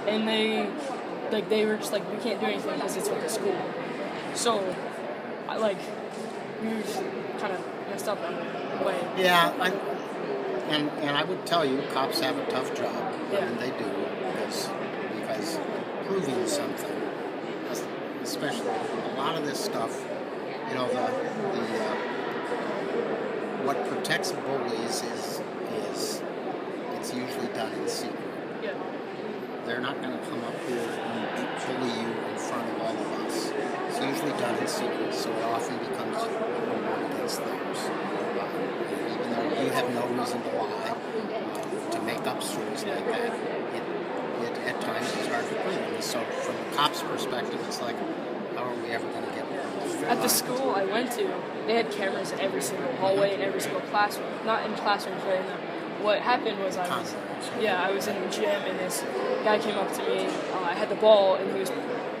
and they were just like, we can't do anything because it's with the school. So, we were just kind of messed up in a way. Yeah, and I would tell you, cops have a tough job. Yeah. I mean, they do, because proving something, especially a lot of this stuff, you know, what protects bullies is it's usually done in secret. Yeah. They're not going to come up here and bully you in front of all of us. It's usually done in secret, so it often becomes one against theirs. Even though you have no reason to lie, to make up stories like that, it at times it's hard to prove. And so from the cop's perspective, it's like, how are we ever going to get there? At the school I went to, they had cameras in every single hallway and every single classroom. Not in classrooms, but what happened was I was in the gym, and this guy came up to me. I had the ball, and he was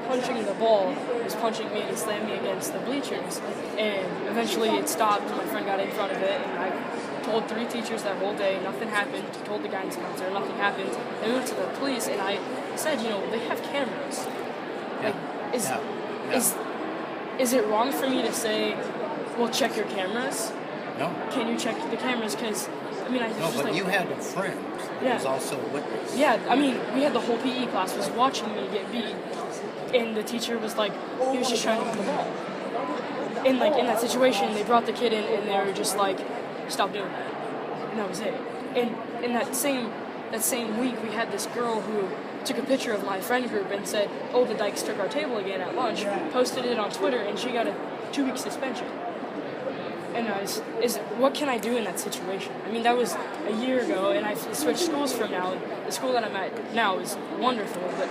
punching the ball. He was punching me, and he slammed me against the bleachers. And eventually it stopped. My friend got in front of it, and I told 3 teachers that whole day. Nothing happened. Told the guidance counselor, nothing happened. They went to the police, and I said, they have cameras. Is it wrong for me to say, well, check your cameras? No. Can you check the cameras? Because, but you had a friend who was also a witness. Yeah, we had the whole PE class was watching me get beat, and the teacher was like, he was just trying to get the ball. And, in that situation, they brought the kid in, and they were just like, stop doing that. And that was it. And in that same week, we had this girl who took a picture of my friend group and said, oh, the Dykes took our table again at lunch, posted it on Twitter, and she got a 2-week suspension. And what can I do in that situation? That was a year ago, and I switched schools from now. And the school that I'm at now is wonderful, but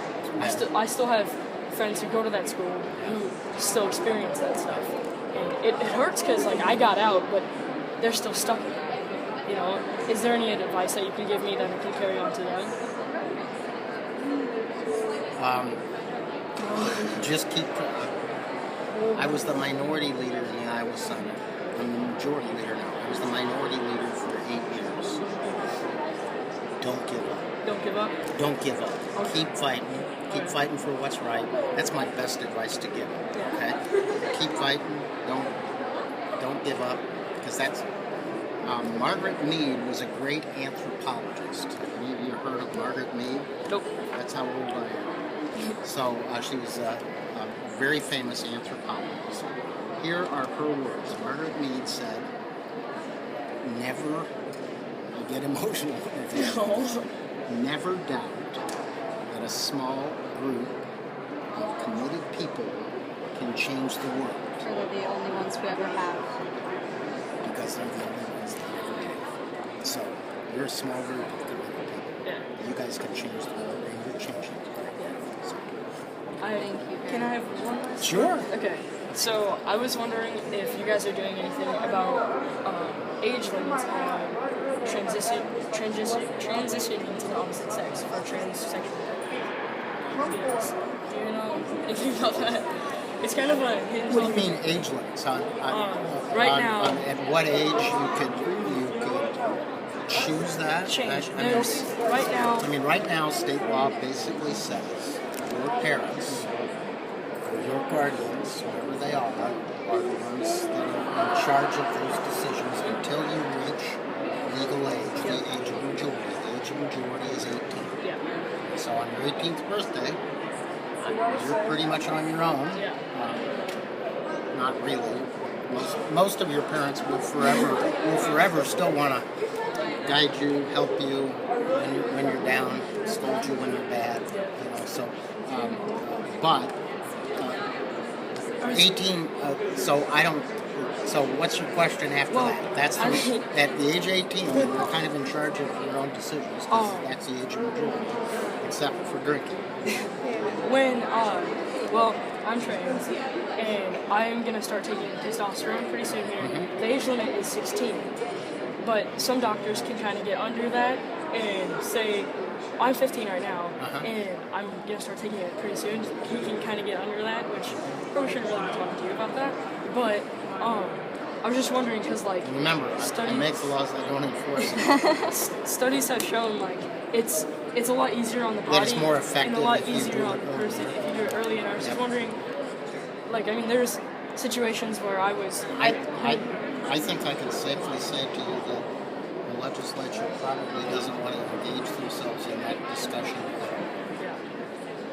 I still have friends who go to that school who still experience that stuff. And it hurts because, I got out, but they're still stuck in it. Is there any advice that you can give me that I can carry on to them? Just keep trying. I was the minority leader in the Iowa Senate. I'm the majority leader now. I was the minority leader for 8 years. Don't give up. Don't give up? Don't give up. Okay. Keep fighting. Keep fighting for what's right. That's my best advice to give. Okay? Keep fighting. Don't give up. Because that's... Margaret Mead was a great anthropologist. Have any of you heard of Margaret Mead? Nope. That's how old I am. So she was a very famous anthropologist. Here are her words. Margaret Mead said, never, I get emotional, never doubt that a small group of committed people can change the world. Or they're the only ones we ever have. Because they're the only ones that ever have. So, you're a small group of committed people. Yeah. You guys can change the world, and you're changing it. So. Thank you. Can I have one last Sure. Okay. So, I was wondering if you guys are doing anything about age limits on transitioning to the opposite sex for transsexual people. Do you know anything about that? It's kind of a... What do you mean age limits? Right now... at what age you could choose that? Change. Right now... right now, state law basically says your parents, or your guardians, whoever they are the ones that are in charge of those decisions until you reach legal age, the age of majority. The age of majority is 18. Yeah. So on your 18th birthday, you're pretty much on your own. Yeah. Not really. Most of your parents will forever still want to guide you, help you when you're down, scold you when you're bad. So, but 18. So I don't. So what's your question after that? That's at the age of 18, you're kind of in charge of your own decisions. That's the age of majority, except for drinking. I'm trans, and I'm going to start taking testosterone pretty soon here. Mm-hmm. The age limit is 16, but some doctors can kind of get under that and say, I'm 15 right now, and I'm going to start taking it pretty soon. He can kind of get under that, which probably shouldn't really be talking to you about that, but I was just wondering, because, remember, I make the laws, I don't enforce them. Studies have shown, it's it's a lot easier on the body. That it's more effective and a lot if you easier do on it the early. person if you do it early. And I was just Yep. wondering, like, I mean, there's situations where I think I can safely say to you that the legislature probably doesn't want to engage themselves in that discussion.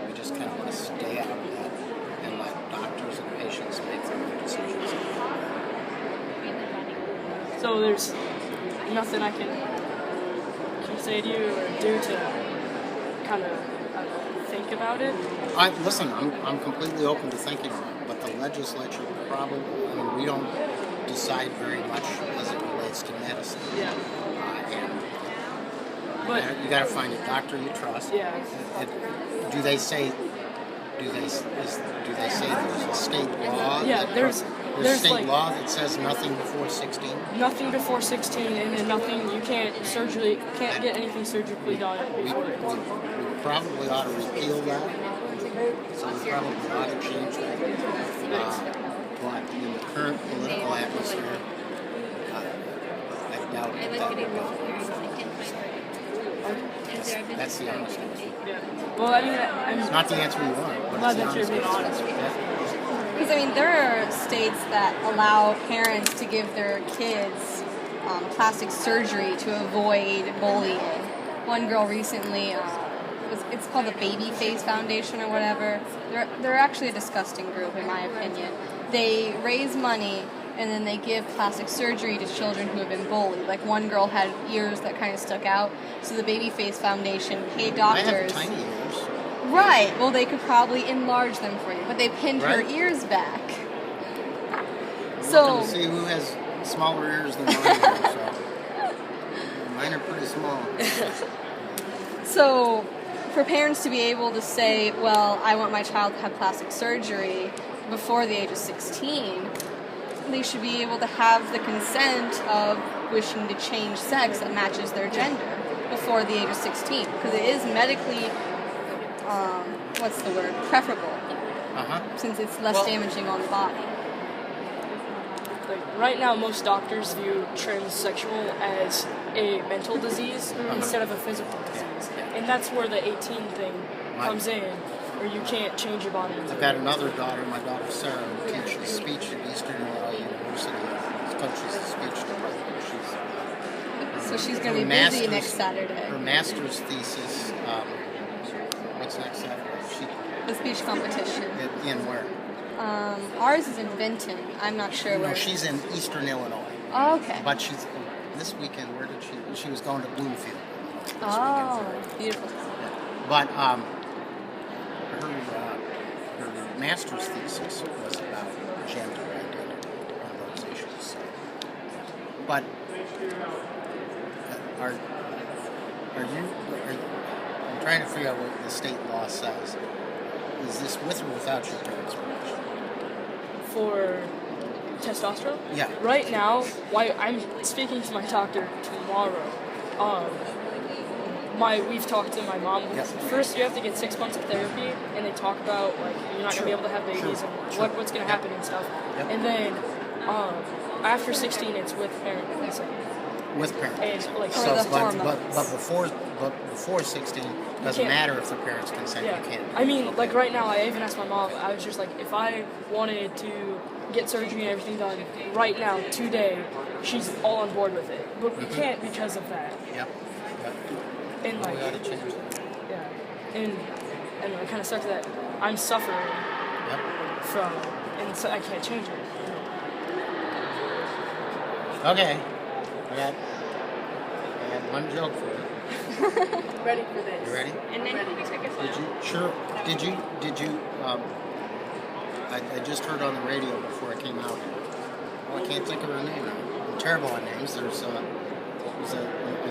We just kind of want to stay out of that and let doctors and patients make their own decisions. So there's nothing I can say to you or do to kind of think about it. Listen, I'm completely open to thinking about it, but the legislature probably, I mean, we don't decide very much as it relates to medicine. Yeah. But you got to find a doctor you trust. Yeah. Do they say there's a state law? Yeah, there's state like, law that says nothing before 16. Nothing before 16, and then nothing. You can't get anything surgically done before it. We probably ought to repeal that. So we probably ought to change that. But in the current political atmosphere, I doubt that would go. That's the honest answer. Yeah. Well, I mean, It's not the answer you want. But glad it's that the you're honest being answer. honest. Because, I mean, there are states that allow parents to give their kids plastic surgery to avoid bullying. One girl recently, it's called the Baby Face Foundation or whatever. They're actually a disgusting group, in my opinion. They raise money and then they give plastic surgery to children who have been bullied. Like one girl had ears that kind of stuck out, so the Baby Face Foundation paid doctors. I have tiny ears. Right. Well, they could probably enlarge them for you, but they pinned her Right. ears back. I'm So looking to see who has smaller ears than mine. So mine are pretty small. So for parents to be able to say, well, I want my child to have plastic surgery before the age of 16, they should be able to have the consent of wishing to change sex that matches their gender before the age of 16, because it is medically, preferable, since it's less damaging on the body. Like right now, most doctors view transsexual as a mental disease instead of a physical disease, and that's where the 18 thing comes in, where you can't change your body. I've got another daughter, my daughter Sarah, who teaches speech at Eastern Illinois University. Coaches the speech department. So she's going to be busy next Saturday. Her master's thesis, what's next Saturday? The speech competition. In where? Ours is in Benton. I'm not sure where. No, she's in Eastern Illinois. Oh, okay. But she's this weekend. Where did she? She was going to Bloomfield. Oh, beautiful. But her master's thesis was about gender identity and those issues. So. But are you? I'm trying to figure out what the state law says. Is this with or without your parents' permission? For testosterone? Yeah. Right now, I'm speaking to my doctor tomorrow. We've talked to my mom. Yes. First, you have to get 6 months of therapy, and they talk about like you're not gonna be able to have babies and what's gonna happen and stuff. Yep. And then after 16, it's with parent consent. With parents. And like So, the but hormones. before 16, doesn't matter if the parents consent. yeah. You can't. I mean, like right now, I even asked my mom. I was just like, if I wanted to get surgery and everything done right now, today, she's all on board with it. But we can't because of that. Yep. And We like, got to change that. yeah, and it kind of sucks that I'm suffering Yep. from, and so I can't change it. Okay. I got one joke for you. Ready for this? You ready? And then we take it. Did you? Sure. Did you? I just heard on the radio before I came out. Well, I can't think of her name now. I'm terrible on names. There's a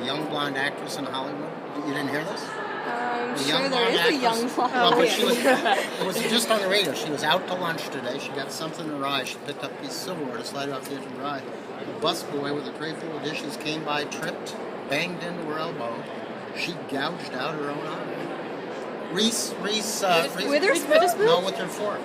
young blonde actress in Hollywood. You didn't hear this? I'm A sure young there is blonde a young actress. blonde. Well, but she was, it was just on the radio. She was out to lunch today. She got something in her eye. She picked up a piece of silverware to slide off the edge of her eye. A busboy with a tray full of dishes came by, tripped, banged into her elbow. She gouged out her own eye. Reese Witherspoon? No, with her fork.